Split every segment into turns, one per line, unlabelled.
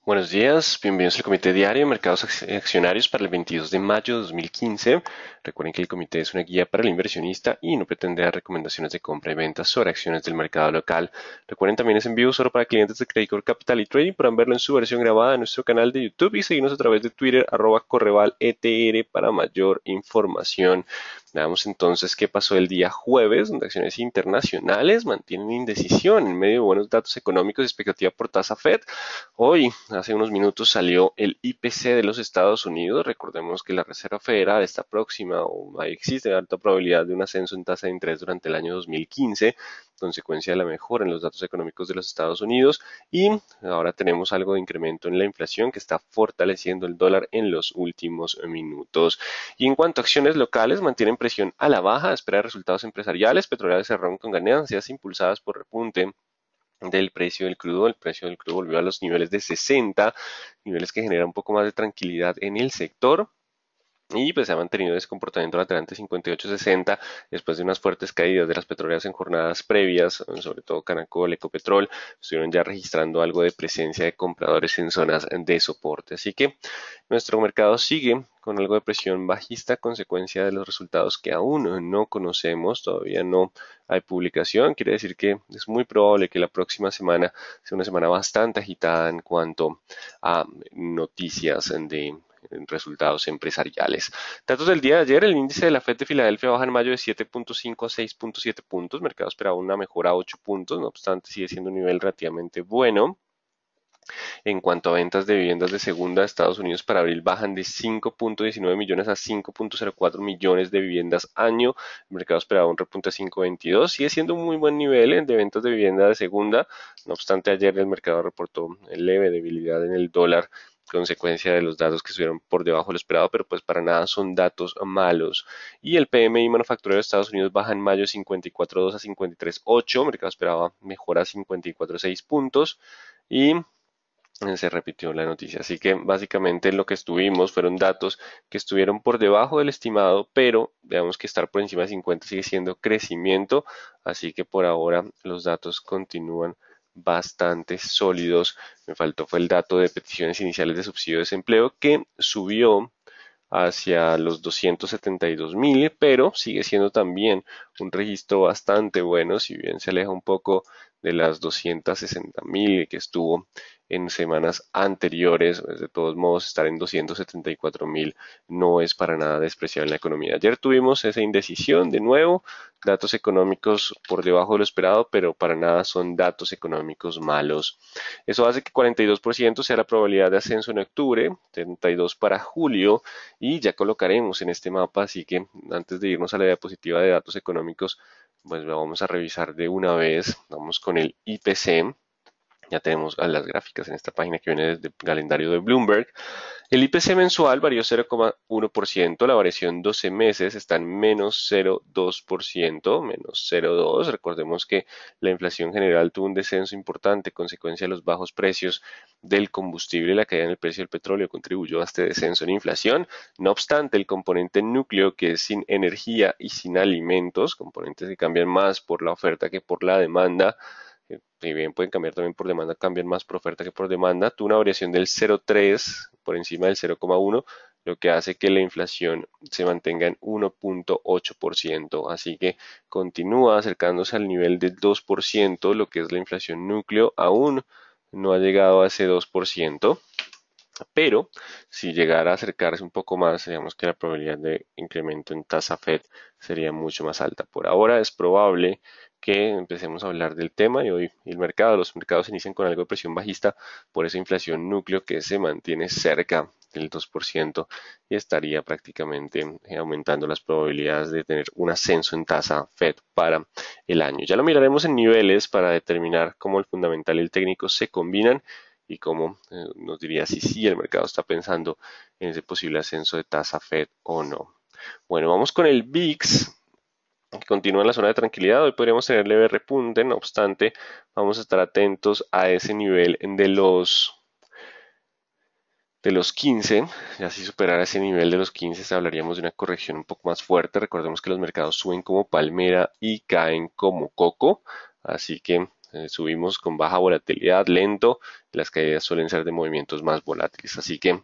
Buenos días, bienvenidos al Comité Diario de Mercados Accionarios para el 22 de mayo de 2015. Recuerden que el comité es una guía para el inversionista y no pretende dar recomendaciones de compra y venta sobre acciones del mercado local. Recuerden también es en vivo solo para clientes de Credicorp Capital y Trading. Podrán verlo en su versión grabada en nuestro canal de YouTube y seguirnos a través de Twitter @correvaletr para mayor información. Veamos entonces qué pasó el día jueves, donde acciones internacionales mantienen indecisión en medio de buenos datos económicos y expectativa por tasa Fed. Hoy, hace unos minutos, salió el IPC de los Estados Unidos. Recordemos que la Reserva Federal está próxima o existe alta probabilidad de un ascenso en tasa de interés durante el año 2015, consecuencia de la mejora en los datos económicos de los Estados Unidos. Y ahora tenemos algo de incremento en la inflación que está fortaleciendo el dólar en los últimos minutos. Y en cuanto a acciones locales, mantienen presión a la baja, espera resultados empresariales. Petroleras cerraron con ganancias impulsadas por repunte del precio del crudo. El precio del crudo volvió a los niveles de 60, niveles que generan un poco más de tranquilidad en el sector. Y pues se ha mantenido ese comportamiento lateral ante 58.60 después de unas fuertes caídas de las petroleras en jornadas previas, sobre todo Canacol, Ecopetrol, estuvieron ya registrando algo de presencia de compradores en zonas de soporte. Así que nuestro mercado sigue con algo de presión bajista a consecuencia de los resultados que aún no conocemos, todavía no hay publicación. Quiere decir que es muy probable que la próxima semana sea una semana bastante agitada en cuanto a noticias de resultados empresariales. Datos del día de ayer, el índice de la Fed de Filadelfia baja en mayo de 7.5 a 6.7 puntos, el mercado esperaba una mejora a 8 puntos, no obstante sigue siendo un nivel relativamente bueno. En cuanto a ventas de viviendas de segunda, Estados Unidos para abril bajan de 5.19 millones a 5.04 millones de viviendas año. El mercado esperaba un repunte a 5.22. Sigue siendo un muy buen nivel de ventas de vivienda de segunda. No obstante, ayer el mercado reportó leve debilidad en el dólar, consecuencia de los datos que estuvieron por debajo de lo esperado, pero pues para nada son datos malos. Y el PMI manufacturero de Estados Unidos baja en mayo de 54.2 a 53.8. El mercado esperaba mejora a 54.6 puntos. Y se repitió la noticia. Así que básicamente lo que estuvimos fueron datos que estuvieron por debajo del estimado, pero veamos que estar por encima de 50 sigue siendo crecimiento. Así que por ahora los datos continúan bastante sólidos. Me faltó fue el dato de peticiones iniciales de subsidio de desempleo que subió hacia los 272.000, pero sigue siendo también un registro bastante bueno, si bien se aleja un poco de las 260.000 que estuvo en semanas anteriores. Pues de todos modos, estar en 274.000 no es para nada despreciable en la economía. Ayer tuvimos esa indecisión de nuevo, datos económicos por debajo de lo esperado, pero para nada son datos económicos malos. Eso hace que 42% sea la probabilidad de ascenso en octubre, 32% para julio, y ya colocaremos en este mapa, así que antes de irnos a la diapositiva de datos económicos, pues lo vamos a revisar de una vez. Vamos con el IPC. Ya tenemos a las gráficas en esta página que viene desde el calendario de Bloomberg. El IPC mensual varió 0,1%, la variación 12 meses está en menos 0,2%, menos 0,2%. Recordemos que la inflación general tuvo un descenso importante, consecuencia de los bajos precios del combustible. La caída en el precio del petróleo contribuyó a este descenso en inflación. No obstante, el componente núcleo, que es sin energía y sin alimentos, componentes que cambian más por la oferta que por la demanda, si bien pueden cambiar también por demanda, cambian más por oferta que por demanda, tuvo una variación del 0,3 por encima del 0,1, lo que hace que la inflación se mantenga en 1.8%, así que continúa acercándose al nivel del 2%, lo que es la inflación núcleo, aún no ha llegado a ese 2%. Pero si llegara a acercarse un poco más, digamos que la probabilidad de incremento en tasa Fed sería mucho más alta. Por ahora es probable que empecemos a hablar del tema y hoy los mercados inician con algo de presión bajista por esa inflación núcleo que se mantiene cerca del 2% y estaría prácticamente aumentando las probabilidades de tener un ascenso en tasa Fed para el año. Ya lo miraremos en niveles para determinar cómo el fundamental y el técnico se combinan y cómo nos diría si sí el mercado está pensando en ese posible ascenso de tasa Fed o no. Bueno, vamos con el VIX, que continúa en la zona de tranquilidad. Hoy podríamos tener leve repunte, no obstante, vamos a estar atentos a ese nivel de los 15. Ya si superara ese nivel de los 15 hablaríamos de una corrección un poco más fuerte. Recordemos que los mercados suben como palmera y caen como coco, así que subimos con baja volatilidad, lento, las caídas suelen ser de movimientos más volátiles, así que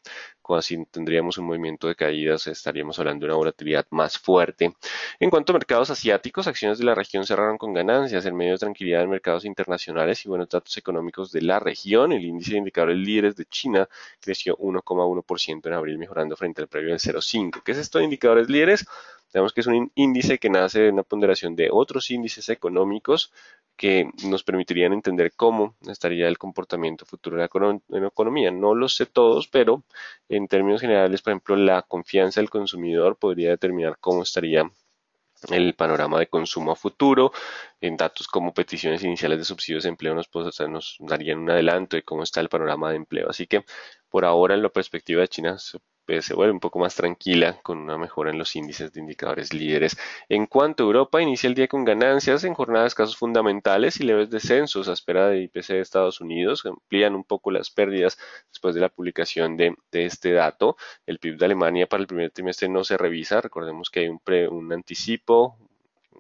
si tendríamos un movimiento de caídas estaríamos hablando de una volatilidad más fuerte. En cuanto a mercados asiáticos, acciones de la región cerraron con ganancias en medio de tranquilidad en mercados internacionales y buenos datos económicos de la región. El índice de indicadores líderes de China creció 1,1% en abril, mejorando frente al previo del 0,5%. ¿Qué es esto de indicadores líderes? Sabemos que es un índice que nace de una ponderación de otros índices económicos que nos permitirían entender cómo estaría el comportamiento futuro de la economía. No los sé todos, pero en términos generales, por ejemplo, la confianza del consumidor podría determinar cómo estaría el panorama de consumo a futuro. En datos como peticiones iniciales de subsidios de empleo nos darían un adelanto de cómo está el panorama de empleo. Así que por ahora, en la perspectiva de China, se vuelve un poco más tranquila con una mejora en los índices de indicadores líderes. En cuanto a Europa, inicia el día con ganancias en jornadas de casos fundamentales y leves descensos a espera de IPC de Estados Unidos, que amplían un poco las pérdidas después de la publicación de este dato. El PIB de Alemania para el primer trimestre no se revisa, recordemos que hay un anticipo,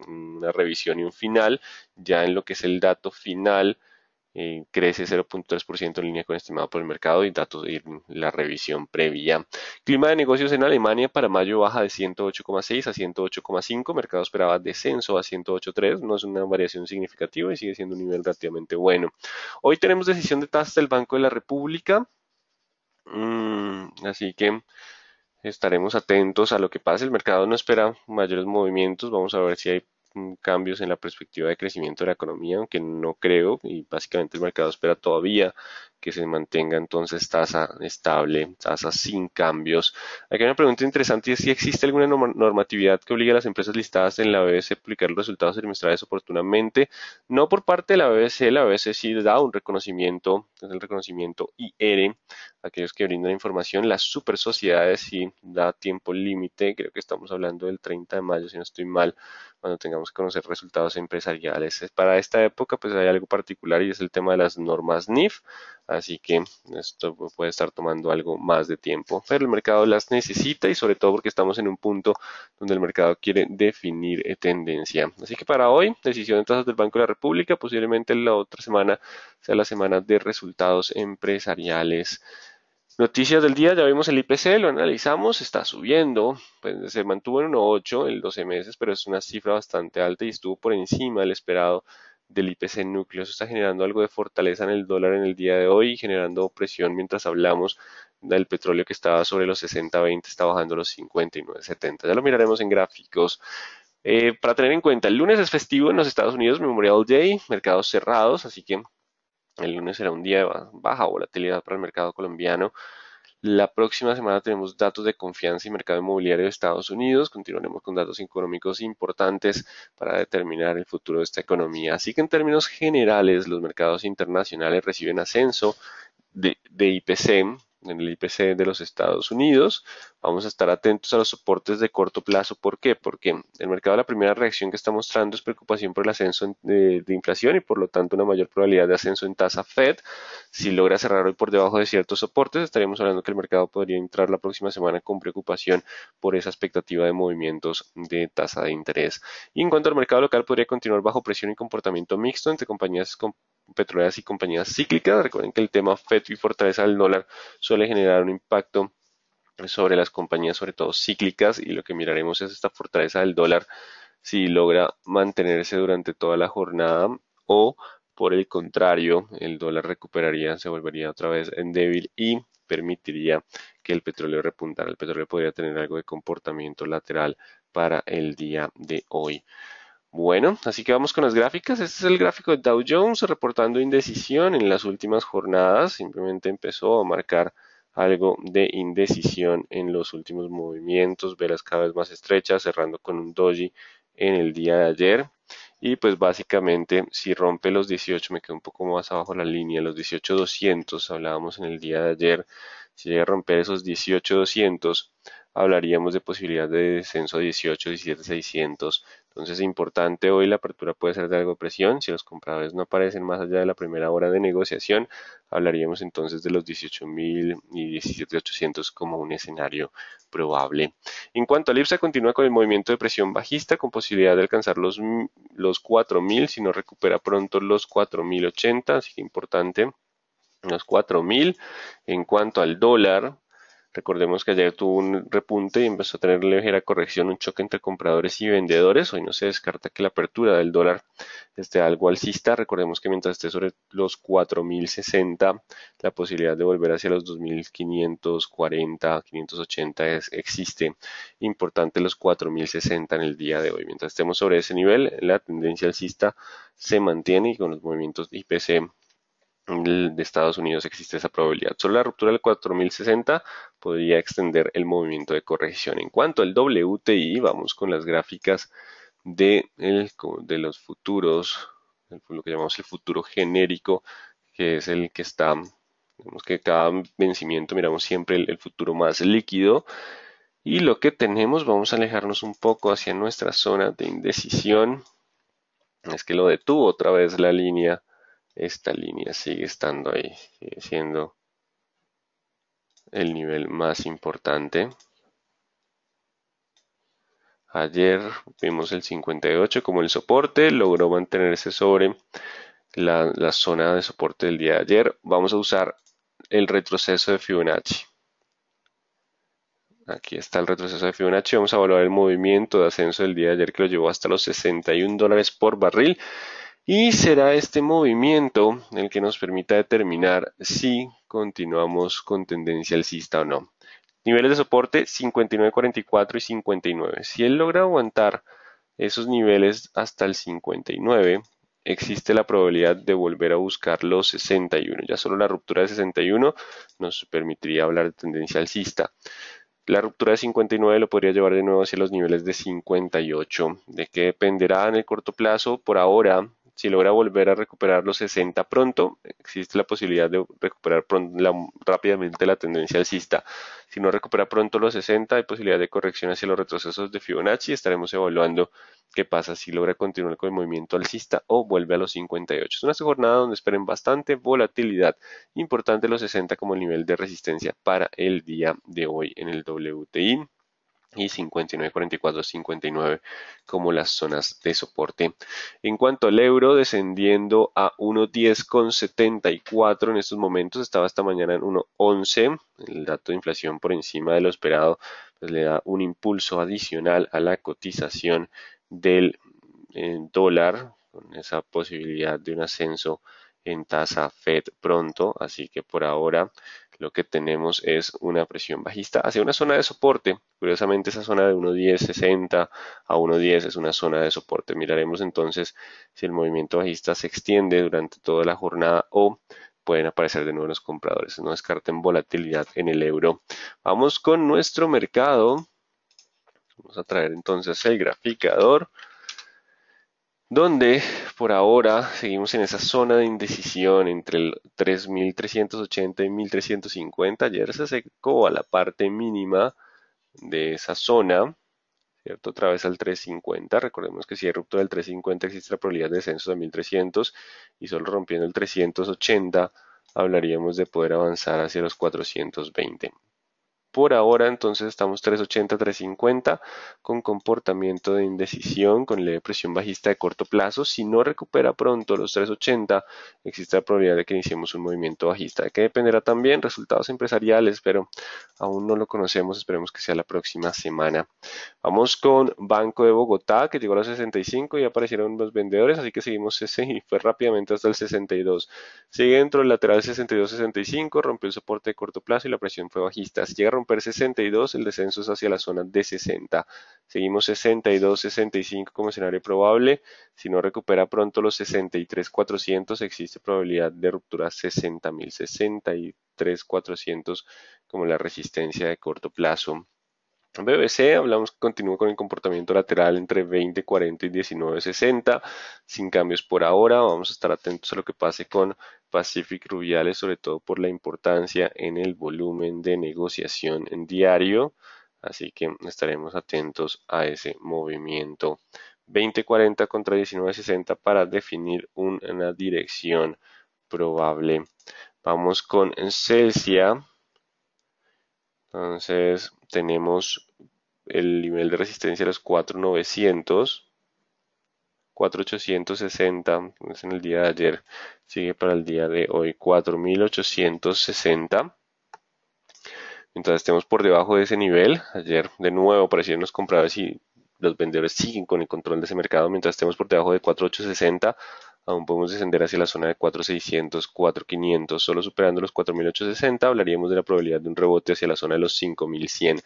una revisión y un final. Ya en lo que es el dato final, crece 0,3% en línea con estimado por el mercado y datos y la revisión previa. Clima de negocios en Alemania para mayo baja de 108,6 a 108,5, mercado esperaba descenso a 108,3, no es una variación significativa y sigue siendo un nivel relativamente bueno. Hoy tenemos decisión de tasas del Banco de la República, así que estaremos atentos a lo que pase. El mercado no espera mayores movimientos. Vamos a ver si hay cambios en la perspectiva de crecimiento de la economía, aunque no creo, y básicamente el mercado espera todavía que se mantenga entonces tasa estable, tasa sin cambios. Aquí hay una pregunta interesante y es si existe alguna normatividad que obligue a las empresas listadas en la BBC a publicar los resultados trimestrales oportunamente. No por parte de la BBC sí da un reconocimiento, es el reconocimiento IR, aquellos que brindan información. Las super sociedades sí da tiempo límite, creo que estamos hablando del 30 de mayo, si no estoy mal, cuando tengamos que conocer resultados empresariales. Para esta época pues hay algo particular y es el tema de las normas NIF, así que esto puede estar tomando algo más de tiempo, pero el mercado las necesita y sobre todo porque estamos en un punto donde el mercado quiere definir tendencia. Así que para hoy, decisión de tasas del Banco de la República, posiblemente la otra semana sea la semana de resultados empresariales. Noticias del día, ya vimos el IPC, lo analizamos, está subiendo, pues se mantuvo en 1,8 en 12 meses, pero es una cifra bastante alta y estuvo por encima del esperado del IPC núcleo. Eso está generando algo de fortaleza en el dólar en el día de hoy, generando presión mientras hablamos del petróleo que estaba sobre los 60.20, está bajando a los 59.70. Ya lo miraremos en gráficos. Para tener en cuenta, el lunes es festivo en los Estados Unidos, Memorial Day, mercados cerrados, así que el lunes será un día de baja volatilidad para el mercado colombiano. La próxima semana tenemos datos de confianza y mercado inmobiliario de Estados Unidos. Continuaremos con datos económicos importantes para determinar el futuro de esta economía. Así que en términos generales, los mercados internacionales reciben ascenso de IPC, en el IPC de los Estados Unidos. Vamos a estar atentos a los soportes de corto plazo. ¿Por qué? Porque el mercado, la primera reacción que está mostrando es preocupación por el ascenso de inflación y por lo tanto una mayor probabilidad de ascenso en tasa Fed. Si logra cerrar hoy por debajo de ciertos soportes, estaríamos hablando que el mercado podría entrar la próxima semana con preocupación por esa expectativa de movimientos de tasa de interés. Y en cuanto al mercado local, podría continuar bajo presión y comportamiento mixto entre compañías petroleras y compañías cíclicas. Recuerden que el tema FED y fortaleza del dólar suele generar un impacto sobre las compañías, sobre todo cíclicas, y lo que miraremos es esta fortaleza del dólar, si logra mantenerse durante toda la jornada o por el contrario, el dólar recuperaría, se volvería otra vez en débil y permitiría que el petróleo repuntara. El petróleo podría tener algo de comportamiento lateral para el día de hoy. Bueno, así que vamos con las gráficas. Este es el gráfico de Dow Jones reportando indecisión en las últimas jornadas. Simplemente empezó a marcar algo de indecisión en los últimos movimientos, velas cada vez más estrechas, cerrando con un doji en el día de ayer. Y pues básicamente si rompe los 18, me quedo un poco más abajo la línea, los 18.200 hablábamos en el día de ayer. Si llega a romper esos 18.200, hablaríamos de posibilidad de descenso a 18, 17.600 Entonces, importante hoy la apertura puede ser de algo de presión. Si los compradores no aparecen más allá de la primera hora de negociación, hablaríamos entonces de los 18.000 y 17.800 como un escenario probable. En cuanto al IPSA, continúa con el movimiento de presión bajista con posibilidad de alcanzar los 4.000 si no recupera pronto los 4.080, así que importante los 4.000. En cuanto al dólar, recordemos que ayer tuvo un repunte y empezó a tener ligera corrección, un choque entre compradores y vendedores. Hoy no se descarta que la apertura del dólar esté algo alcista. Recordemos que mientras esté sobre los 4.060, la posibilidad de volver hacia los 2.540, 580 existe. Importante los 4.060 en el día de hoy. Mientras estemos sobre ese nivel, la tendencia alcista se mantiene y con los movimientos IPC de Estados Unidos existe esa probabilidad. Solo la ruptura del 4060 podría extender el movimiento de corrección. En cuanto al WTI, vamos con las gráficas de los futuros, lo que llamamos el futuro genérico, que es el que está, digamos que cada vencimiento miramos siempre el futuro más líquido. Y lo que tenemos, vamos a alejarnos un poco hacia nuestra zona de indecisión. Es que lo detuvo otra vez la línea. Esta línea sigue estando ahí, sigue siendo el nivel más importante. Ayer vimos el 58 como el soporte, logró mantenerse sobre la zona de soporte del día de ayer. Vamos a usar el retroceso de Fibonacci. Aquí está el retroceso de Fibonacci. Vamos a evaluar el movimiento de ascenso del día de ayer que lo llevó hasta los $61 por barril. Y será este movimiento el que nos permita determinar si continuamos con tendencia alcista o no. Niveles de soporte 59.44 y 59. Si él logra aguantar esos niveles hasta el 59, existe la probabilidad de volver a buscar los 61. Ya solo la ruptura de 61 nos permitiría hablar de tendencia alcista. La ruptura de 59 lo podría llevar de nuevo hacia los niveles de 58. ¿De qué dependerá en el corto plazo? Por ahora, si logra volver a recuperar los 60 pronto, existe la posibilidad de recuperar rápidamente la tendencia alcista. Si no recupera pronto los 60, hay posibilidad de corrección hacia los retrocesos de Fibonacci. Estaremos evaluando qué pasa si logra continuar con el movimiento alcista o vuelve a los 58. Es una jornada donde esperen bastante volatilidad. Importante los 60 como el nivel de resistencia para el día de hoy en el WTI y 59.44, 59 como las zonas de soporte. En cuanto al euro, descendiendo a 1.10,74 en estos momentos, estaba esta mañana en 1.11, el dato de inflación por encima de lo esperado, pues le da un impulso adicional a la cotización del dólar, con esa posibilidad de un ascenso en tasa Fed pronto, así que por ahora lo que tenemos es una presión bajista hacia una zona de soporte. Curiosamente esa zona de 1.1060 a 1.10 es una zona de soporte. Miraremos entonces si el movimiento bajista se extiende durante toda la jornada o pueden aparecer de nuevo los compradores. No descarten volatilidad en el euro. Vamos con nuestro mercado. Vamos a traer entonces el graficador, donde por ahora seguimos en esa zona de indecisión entre el 3.380 y 1.350. Ayer se acercó a la parte mínima de esa zona, ¿cierto? Otra vez al 350. Recordemos que si hay ruptura del 350 existe la probabilidad de descenso a 1.300 y solo rompiendo el 380 hablaríamos de poder avanzar hacia los 420. Por ahora entonces estamos 380, 350 con comportamiento de indecisión, con leve presión bajista de corto plazo. Si no recupera pronto los 380, existe la probabilidad de que iniciemos un movimiento bajista, que dependerá también resultados empresariales, pero aún no lo conocemos, esperemos que sea la próxima semana. Vamos con Banco de Bogotá, que llegó a los 65 y aparecieron los vendedores, así que seguimos ese y fue rápidamente hasta el 62. Sigue dentro del lateral 62-65, rompió el soporte de corto plazo y la presión fue bajista. Si llega a romper 62, el descenso es hacia la zona de 60. Seguimos 62-65 como escenario probable. Si no recupera pronto los 63.400, existe probabilidad de ruptura 60.000, 63.400 como la resistencia de corto plazo. BBC, hablamos que continúa con el comportamiento lateral entre 20.40 y 19.60, sin cambios por ahora. Vamos a estar atentos a lo que pase con Pacific Rubiales, sobre todo por la importancia en el volumen de negociación en diario. Así que estaremos atentos a ese movimiento 20.40 contra 19.60 para definir una dirección probable. Vamos con Celsia. Entonces tenemos el nivel de resistencia de los 4.900. 4.860, entonces en el día de ayer, sigue para el día de hoy 4.860. Mientras estemos por debajo de ese nivel, ayer de nuevo aparecieron los compradores y los vendedores siguen con el control de ese mercado. Mientras estemos por debajo de 4.860, aún podemos descender hacia la zona de 4.600, 4.500. Solo superando los 4.860 hablaríamos de la probabilidad de un rebote hacia la zona de los 5.100.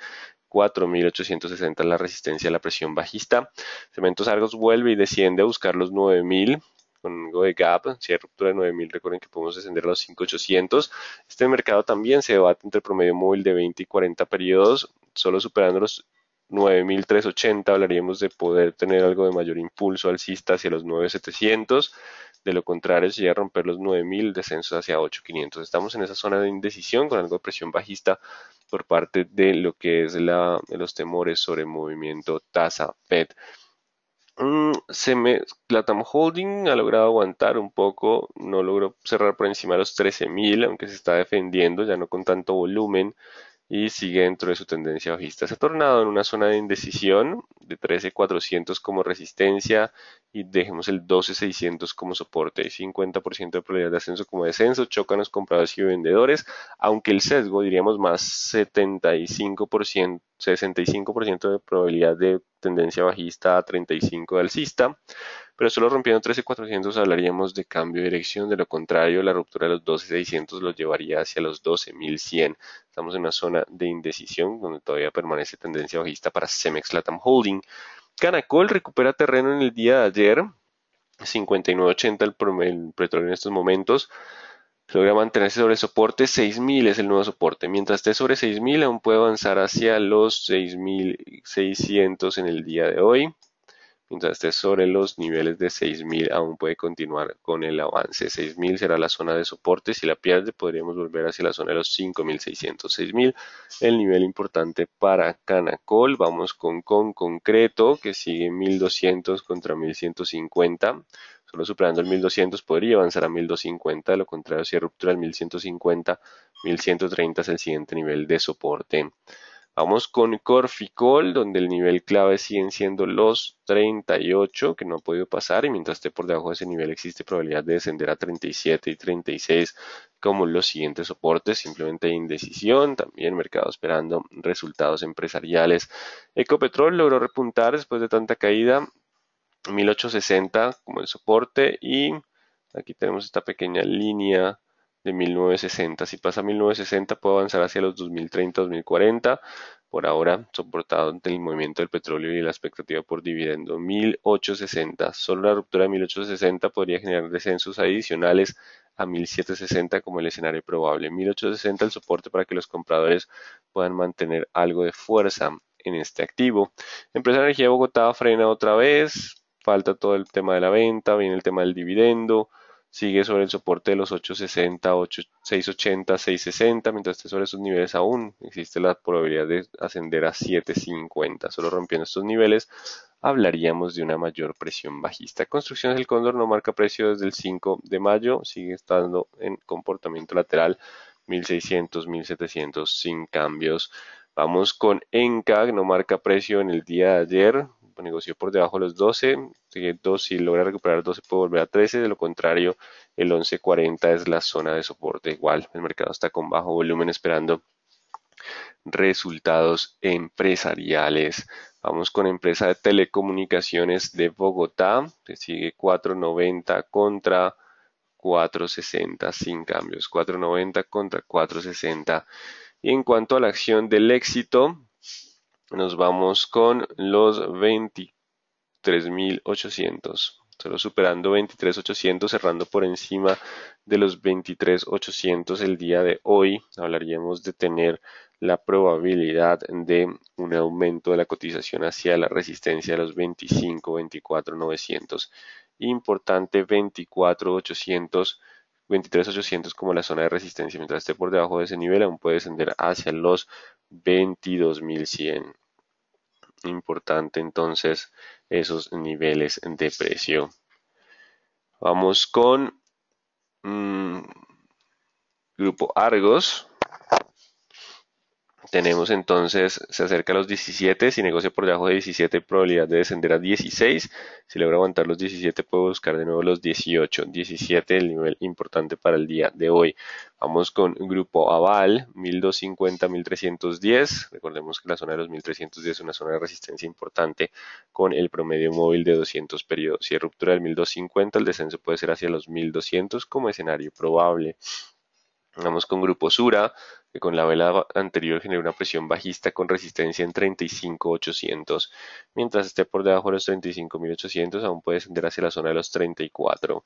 4.860 es la resistencia a la presión bajista. Cementos Argos vuelve y desciende a buscar los 9.000 con algo de gap. Si hay ruptura de 9.000, recuerden que podemos descender a los 5.800. Este mercado también se debate entre el promedio móvil de 20 y 40 periodos. Solo superando los 9.380 hablaríamos de poder tener algo de mayor impulso alcista hacia los 9.700. De lo contrario, si llega a romper los 9.000, descensos hacia 8.500. Estamos en esa zona de indecisión con algo de presión bajista por parte de lo que es los temores sobre el movimiento tasa Fed. Latam Holding ha logrado aguantar un poco, no logró cerrar por encima de los 13.000, aunque se está defendiendo, ya no con tanto volumen, y sigue dentro de su tendencia bajista. Se ha tornado en una zona de indecisión de 13.400 como resistencia y dejemos el 12.600 como soporte. Hay 50% de probabilidad de ascenso como descenso, chocan los compradores y vendedores, aunque el sesgo diríamos más 65% de probabilidad de tendencia bajista a 35% de alcista, pero solo rompiendo 13.400 hablaríamos de cambio de dirección. De lo contrario, la ruptura de los 12.600 los llevaría hacia los 12.100. Estamos en una zona de indecisión donde todavía permanece tendencia bajista para Cemex Latam Holding. Canacol recupera terreno en el día de ayer, 59.80 el petróleo en estos momentos. Logra mantenerse sobre el soporte, 6.000 es el nuevo soporte. Mientras esté sobre 6.000 aún puede avanzar hacia los 6.600 en el día de hoy. Mientras esté sobre los niveles de 6.000 aún puede continuar con el avance. 6.000 será la zona de soporte. Si la pierde podríamos volver hacia la zona de los 5.600. 6.000 el nivel importante para Canacol. Vamos con concreto que sigue 1.200 contra 1.150. Solo superando el 1.200 podría avanzar a 1.250. De lo contrario, si hay ruptura del 1.150, 1.130 es el siguiente nivel de soporte. Vamos con Corficol, donde el nivel clave siguen siendo los 38, que no ha podido pasar, y mientras esté por debajo de ese nivel existe probabilidad de descender a 37 y 36 como los siguientes soportes. Simplemente hay indecisión, también mercado esperando resultados empresariales. Ecopetrol logró repuntar después de tanta caída, 1860 como el soporte, y aquí tenemos esta pequeña línea de 1960. Si pasa 1960 puede avanzar hacia los 2030-2040. Por ahora soportado ante el movimiento del petróleo y la expectativa por dividendo 1860. Solo la ruptura de 1860 podría generar descensos adicionales a 1760 como el escenario probable. 1860 el soporte para que los compradores puedan mantener algo de fuerza en este activo. Empresa de Energía de Bogotá frena otra vez. Falta todo el tema de la venta, viene el tema del dividendo. Sigue sobre el soporte de los 860, 680, 660. Mientras esté sobre esos niveles aún existe la probabilidad de ascender a 750. Solo rompiendo estos niveles hablaríamos de una mayor presión bajista. Construcciones del Cóndor no marca precio desde el 5 de mayo. Sigue estando en comportamiento lateral 1600, 1700 sin cambios. Vamos con ENCAG, no marca precio en el día de ayer. Negoció por debajo de los 12, si logra recuperar 12 puede volver a 13, de lo contrario el 11.40 es la zona de soporte. Igual el mercado está con bajo volumen esperando resultados empresariales. Vamos con empresa de telecomunicaciones de Bogotá, que sigue 4.90 contra 4.60 sin cambios, 4.90 contra 4.60. Y en cuanto a la acción del éxito, nos vamos con los 23.800, solo superando 23.800, cerrando por encima de los 23.800 el día de hoy. Hablaríamos de tener la probabilidad de un aumento de la cotización hacia la resistencia de los 25, 24.900. Importante 24.800. 23.800 como la zona de resistencia. Mientras esté por debajo de ese nivel aún puede descender hacia los 22.100. Importante entonces esos niveles de precio. Vamos con Grupo Argos. Tenemos entonces, se acerca a los 17, si negocia por debajo de 17 hay probabilidad de descender a 16, si logra aguantar los 17 puede buscar de nuevo los 18, 17 el nivel importante para el día de hoy. Vamos con Grupo Aval, 1250, 1310, recordemos que la zona de los 1310 es una zona de resistencia importante con el promedio móvil de 200 periodos. Si hay ruptura del 1250 el descenso puede ser hacia los 1200 como escenario probable. Vamos con Grupo Sura, que con la vela anterior genera una presión bajista con resistencia en 35.800. Mientras esté por debajo de los 35.800, aún puede descender hacia la zona de los 34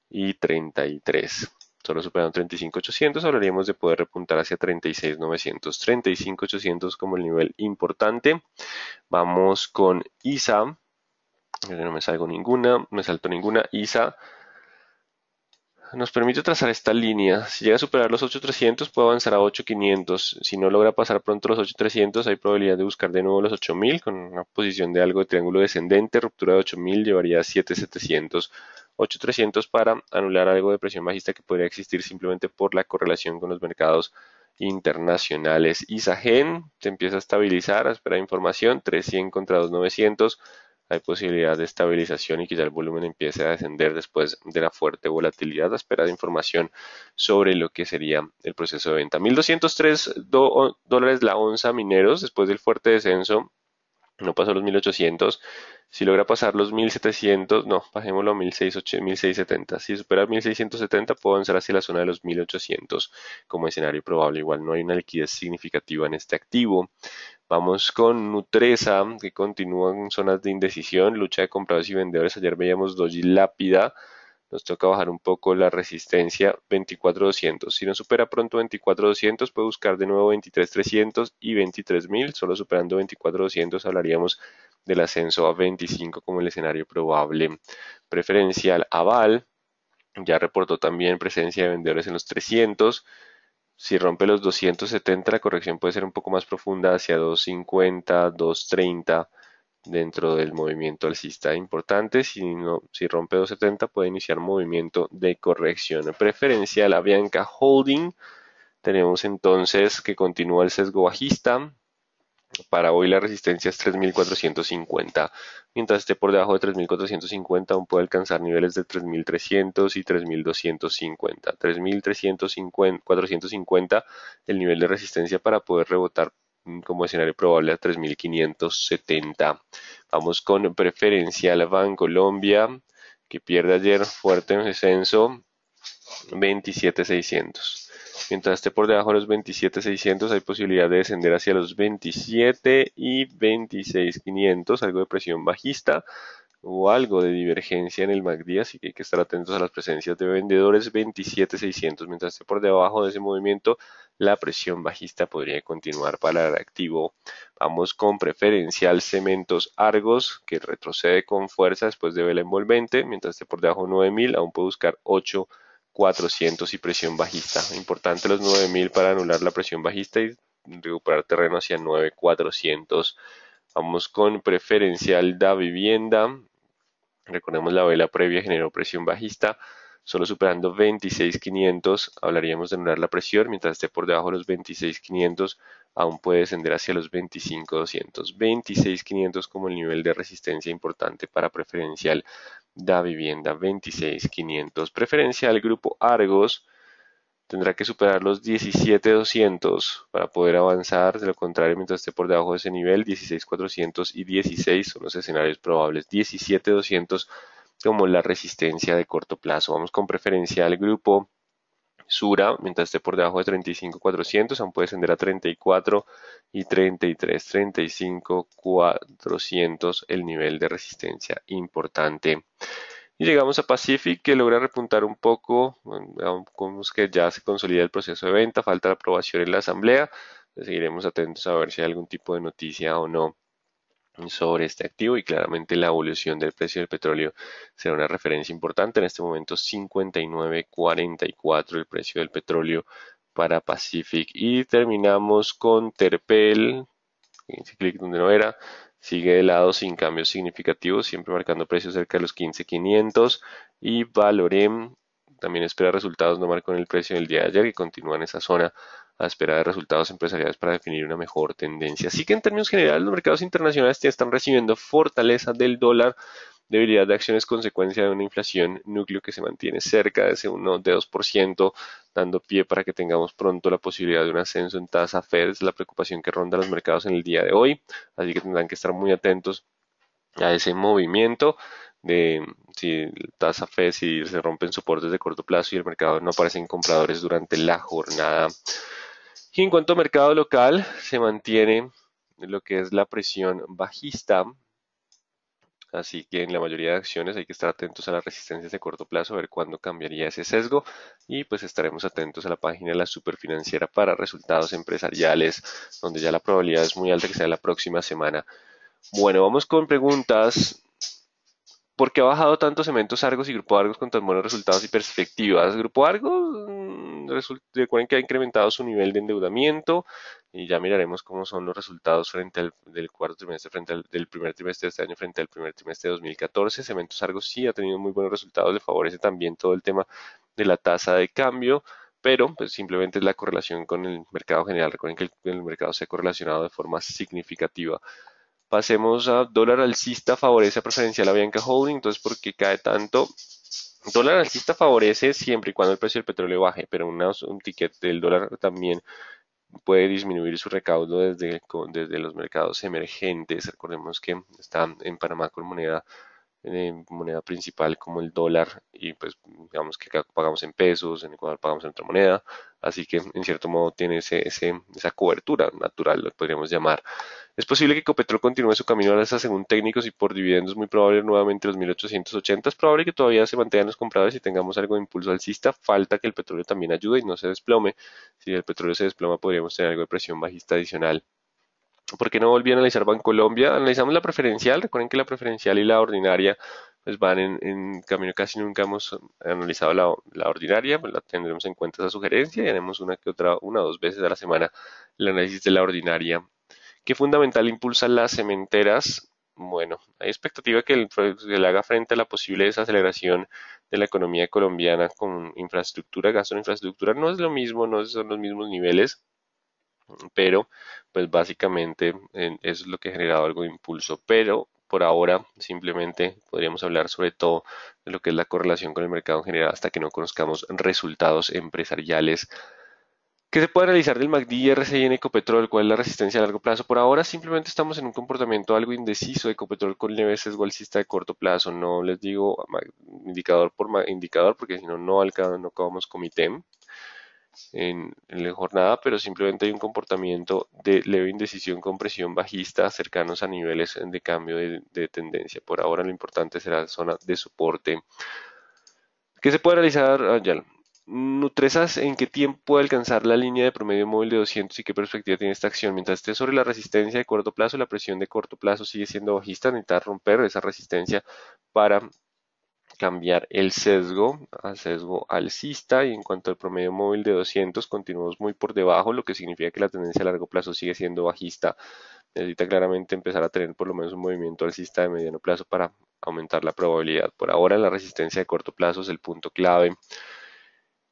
y 33. Solo superando 35.800 hablaríamos de poder repuntar hacia 36.900. 35.800 como el nivel importante. Vamos con ISA. No me salto ninguna. ISA nos permite trazar esta línea. Si llega a superar los 8.300 puede avanzar a 8.500. Si no logra pasar pronto los 8.300 hay probabilidad de buscar de nuevo los 8.000 con una posición de algo de triángulo descendente. Ruptura de 8.000 llevaría a 7.700. 8.300 para anular algo de presión bajista que podría existir simplemente por la correlación con los mercados internacionales. ISAGEN se empieza a estabilizar, a esperar información. 3.100 contra 2.900. Hay posibilidad de estabilización y que ya el volumen empiece a descender después de la fuerte volatilidad a espera de información sobre lo que sería el proceso de venta. 1.203 dólares la onza mineros después del fuerte descenso. No pasó los 1.800. Si logra pasar los 1.700, no, bajémoslo a 1.670. Si supera 1.670, puedo avanzar hacia la zona de los 1.800 como escenario probable. Igual no hay una liquidez significativa en este activo. Vamos con Nutresa, que continúa en zonas de indecisión, lucha de compradores y vendedores. Ayer veíamos Doji Lápida, nos toca bajar un poco la resistencia 24.200. Si no supera pronto 24.200, puede buscar de nuevo 23.300 y 23.000. Solo superando 24.200 hablaríamos del ascenso a 25 como el escenario probable. Preferencial Aval, ya reportó también presencia de vendedores en los 300. Si rompe los 270, la corrección puede ser un poco más profunda hacia 250, 230 dentro del movimiento alcista importante. Si rompe 270, puede iniciar movimiento de corrección. Preferencial Avianca Holding. Tenemos entonces que continúa el sesgo bajista. Para hoy la resistencia es 3.450. Mientras esté por debajo de 3.450 aún puede alcanzar niveles de 3.300 y 3.250. 3.450 el nivel de resistencia para poder rebotar como escenario probable a 3.570. Vamos con Preferencial Bancolombia, que pierde ayer fuerte descenso, 27.600. Mientras esté por debajo de los 27.600 hay posibilidad de descender hacia los 27 y 26.500, algo de presión bajista o algo de divergencia en el MACD, así que hay que estar atentos a las presencias de vendedores. 27.600, mientras esté por debajo de ese movimiento la presión bajista podría continuar para el activo. Vamos con Preferencial Cementos Argos, que retrocede con fuerza después de vela envolvente. Mientras esté por debajo de 9.000 aún puede buscar 8.400 y presión bajista. Importante los 9.000 para anular la presión bajista y recuperar terreno hacia 9.400. Vamos con Preferencial Da Vivienda. Recordemos la vela previa generó presión bajista. Solo superando 26.500 hablaríamos de anular la presión. Mientras esté por debajo de los 26.500 aún puede descender hacia los 25.200. 26.500 como el nivel de resistencia importante para Preferencial Da Vivienda. 26.500. Preferencial Grupo Argos tendrá que superar los 17.200 para poder avanzar. De lo contrario, mientras esté por debajo de ese nivel, 16.400 y 16 son los escenarios probables. 17.200 como la resistencia de corto plazo. Vamos con Preferencial Grupo Sura, mientras esté por debajo de 35.400, aún puede descender a 34 y 33, 35.400 el nivel de resistencia importante. Y llegamos a Pacific, que logra repuntar un poco. Vemos que ya se consolida el proceso de venta, falta la aprobación en la asamblea. Seguiremos atentos a ver si hay algún tipo de noticia o no sobre este activo, y claramente la evolución del precio del petróleo será una referencia importante. En este momento 59.44 el precio del petróleo para Pacific. Y terminamos con Terpel, hice clic donde no era, sigue de lado sin cambios significativos, siempre marcando precios cerca de los 15.500 y Valorem también espera resultados, no marcó en el precio del día de ayer y continúa en esa zona a espera de resultados empresariales para definir una mejor tendencia. Así que en términos generales los mercados internacionales ya están recibiendo fortaleza del dólar, debilidad de acciones consecuencia de una inflación núcleo que se mantiene cerca de ese 1 de 2%, dando pie para que tengamos pronto la posibilidad de un ascenso en tasa Fed. Es la preocupación que ronda los mercados en el día de hoy, así que tendrán que estar muy atentos a ese movimiento de si tasa Fed, si se rompen soportes de corto plazo y el mercado no aparecen compradores durante la jornada. Y en cuanto a mercado local, se mantiene lo que es la presión bajista, así que en la mayoría de acciones hay que estar atentos a las resistencias de corto plazo, a ver cuándo cambiaría ese sesgo y pues estaremos atentos a la página de la Superfinanciera para resultados empresariales, donde ya la probabilidad es muy alta que sea la próxima semana. Bueno, vamos con preguntas. ¿Por qué ha bajado tanto Cementos Argos y Grupo Argos con tan buenos resultados y perspectivas? Grupo Argos, recuerden que ha incrementado su nivel de endeudamiento y ya miraremos cómo son los resultados frente al del cuarto trimestre, frente al del primer trimestre de este año, frente al primer trimestre de 2014. Cementos Argos sí ha tenido muy buenos resultados, le favorece también todo el tema de la tasa de cambio, pero pues simplemente es la correlación con el mercado general. Recuerden que el mercado se ha correlacionado de forma significativa. Pasemos a dólar alcista favorece a preferencial a Bianca Holding, entonces ¿por qué cae tanto? Dólar alcista favorece siempre y cuando el precio del petróleo baje, pero un ticket del dólar también puede disminuir su recaudo desde los mercados emergentes. Recordemos que está en Panamá con moneda principal como el dólar y pues digamos que acá pagamos en pesos, en Ecuador pagamos en otra moneda, así que en cierto modo tiene esa cobertura natural, lo podríamos llamar. Es posible que Ecopetrol continúe su camino a alza según técnicos y por dividendos muy probable nuevamente los 1880. Es probable que todavía se mantengan los compradores y tengamos algo de impulso alcista. Falta que el petróleo también ayude y no se desplome. Si el petróleo se desploma podríamos tener algo de presión bajista adicional. ¿Por qué no volví a analizar Bancolombia? Analizamos la preferencial. Recuerden que la preferencial y la ordinaria pues van en camino. Casi nunca hemos analizado la ordinaria, pues la tendremos en cuenta esa sugerencia y haremos una o dos veces a la semana el análisis de la ordinaria. ¿Qué fundamental impulsa las cementeras? Bueno, hay expectativa que le haga frente a la posible desaceleración de la economía colombiana con infraestructura, gasto en infraestructura. No es lo mismo, no son los mismos niveles, pero pues básicamente eso es lo que ha generado algo de impulso. Pero por ahora simplemente podríamos hablar sobre todo de lo que es la correlación con el mercado en general hasta que no conozcamos resultados empresariales. ¿Qué se puede analizar del MACD y RSI en Ecopetrol? ¿Cuál es la resistencia a largo plazo? Por ahora simplemente estamos en un comportamiento algo indeciso de Ecopetrol con leve sesgo alcista de corto plazo. No les digo indicador por indicador porque si no, no acabamos comité en la jornada, pero simplemente hay un comportamiento de leve indecisión con presión bajista cercanos a niveles de cambio de tendencia. Por ahora lo importante será la zona de soporte. ¿Qué se puede realizar? Ya. Nutresas, ¿en qué tiempo puede alcanzar la línea de promedio móvil de 200 y qué perspectiva tiene esta acción? Mientras esté sobre la resistencia de corto plazo, la presión de corto plazo sigue siendo bajista. Necesita romper esa resistencia para cambiar el sesgo a sesgo alcista, y en cuanto al promedio móvil de 200 continuamos muy por debajo, lo que significa que la tendencia a largo plazo sigue siendo bajista. Necesita claramente empezar a tener por lo menos un movimiento alcista de mediano plazo para aumentar la probabilidad. Por ahora la resistencia de corto plazo es el punto clave.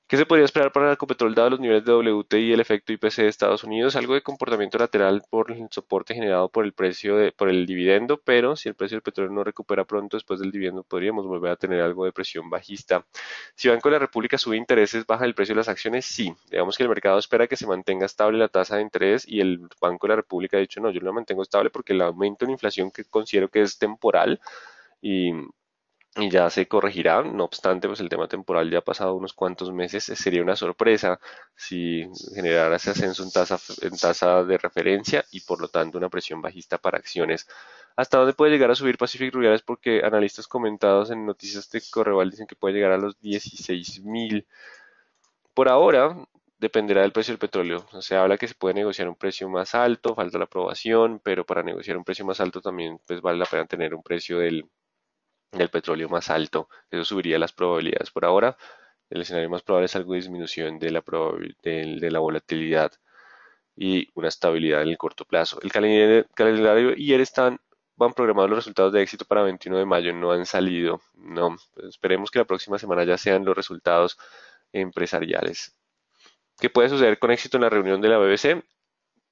¿Qué se podría esperar para Ecopetrol dado los niveles de WTI y el efecto IPC de Estados Unidos? Algo de comportamiento lateral por el soporte generado por el por el dividendo, pero si el precio del petróleo no recupera pronto después del dividendo, podríamos volver a tener algo de presión bajista. Si Banco de la República sube intereses, baja el precio de las acciones, sí. Digamos que el mercado espera que se mantenga estable la tasa de interés y el Banco de la República ha dicho, no, yo lo mantengo estable porque el aumento en inflación que considero que es temporal y ya se corregirá. No obstante, pues el tema temporal ya ha pasado unos cuantos meses. Sería una sorpresa si generara ese ascenso en tasa de referencia y por lo tanto una presión bajista para acciones. ¿Hasta dónde puede llegar a subir Pacific Rubiales? Porque analistas comentados en noticias de Correval dicen que puede llegar a los 16.000. Por ahora dependerá del precio del petróleo. Se habla que se puede negociar un precio más alto, falta la aprobación, pero para negociar un precio más alto también pues vale la pena tener un precio del petróleo más alto. Eso subiría las probabilidades. Por ahora, el escenario más probable es algo de disminución de la volatilidad y una estabilidad en el corto plazo. El calendario IR está van programados los resultados de éxito para 21 de mayo, no han salido. No, pues esperemos que la próxima semana ya sean los resultados empresariales. ¿Qué puede suceder con éxito en la reunión de la BBC?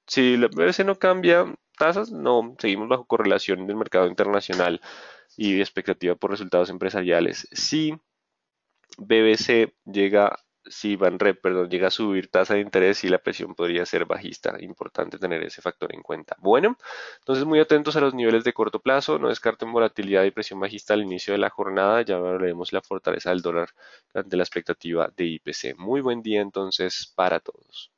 Si la BBC no cambia tasas, no, seguimos bajo correlación del mercado internacional y expectativa por resultados empresariales. Si BBC llega, si Banrep, perdón, llega a subir tasa de interés y la presión podría ser bajista. Importante tener ese factor en cuenta. Bueno, entonces muy atentos a los niveles de corto plazo, no descarten volatilidad y presión bajista al inicio de la jornada, ya veremos la fortaleza del dólar ante la expectativa de IPC. Muy buen día entonces para todos.